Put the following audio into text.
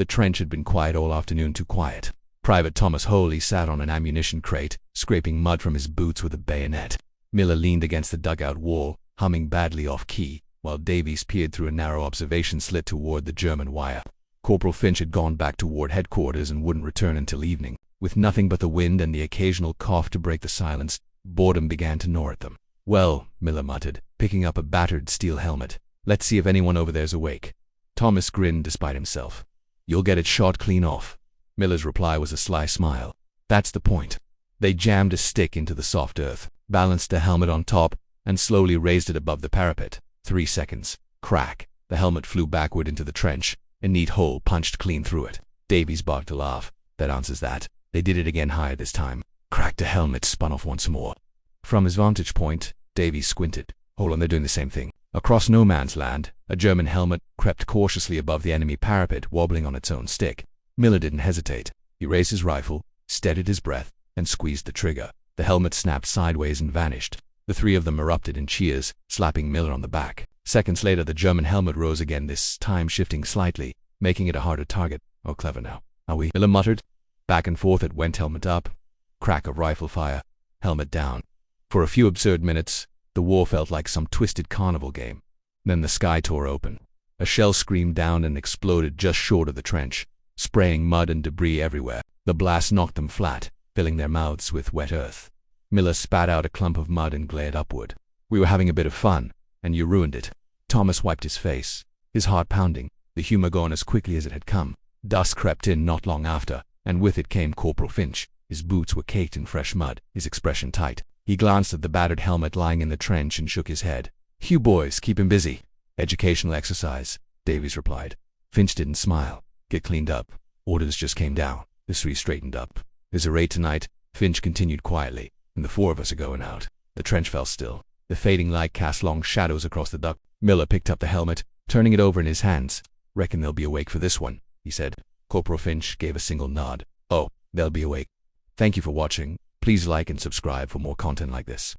The trench had been quiet all afternoon, too quiet. Private Thomas Holy sat on an ammunition crate, scraping mud from his boots with a bayonet. Miller leaned against the dugout wall, humming badly off key, while Davies peered through a narrow observation slit toward the German wire. Corporal Finch had gone back toward headquarters and wouldn't return until evening. With nothing but the wind and the occasional cough to break the silence, boredom began to gnaw at them. "Well," Miller muttered, picking up a battered steel helmet, "let's see if anyone over there's awake." Thomas grinned despite himself. "You'll get it shot clean off." Miller's reply was a sly smile. "That's the point." They jammed a stick into the soft earth, balanced the helmet on top, and slowly raised it above the parapet. 3 seconds. Crack. The helmet flew backward into the trench. A neat hole punched clean through it. Davies barked a laugh. "That answers that." They did it again higher this time. Cracked the helmet, spun off once more. From his vantage point, Davies squinted. "Hold on, they're doing the same thing." Across no man's land, a German helmet crept cautiously above the enemy parapet, wobbling on its own stick. Miller didn't hesitate. He raised his rifle, steadied his breath, and squeezed the trigger. The helmet snapped sideways and vanished. The three of them erupted in cheers, slapping Miller on the back. Seconds later, the German helmet rose again, this time shifting slightly, making it a harder target. "Oh, clever now, are we?" Miller muttered. Back and forth it went, helmet up. Crack of rifle fire. Helmet down. For a few absurd minutes, the war felt like some twisted carnival game. Then the sky tore open. A shell screamed down and exploded just short of the trench, spraying mud and debris everywhere. The blast knocked them flat, filling their mouths with wet earth. Miller spat out a clump of mud and glared upward. "We were having a bit of fun, and you ruined it." Thomas wiped his face, his heart pounding, the humor gone as quickly as it had come. Dusk crept in not long after, and with it came Corporal Finch. His boots were caked in fresh mud, his expression tight. He glanced at the battered helmet lying in the trench and shook his head. "You boys, keep him busy." "Educational exercise," Davies replied. Finch didn't smile. "Get cleaned up. Orders just came down." The three straightened up. "There's a raid tonight," Finch continued quietly, "and the 4 of us are going out." The trench fell still. The fading light cast long shadows across the duct. Miller picked up the helmet, turning it over in his hands. "Reckon they'll be awake for this one," he said. Corporal Finch gave a single nod. "Oh, they'll be awake." Thank you for watching. Please like and subscribe for more content like this.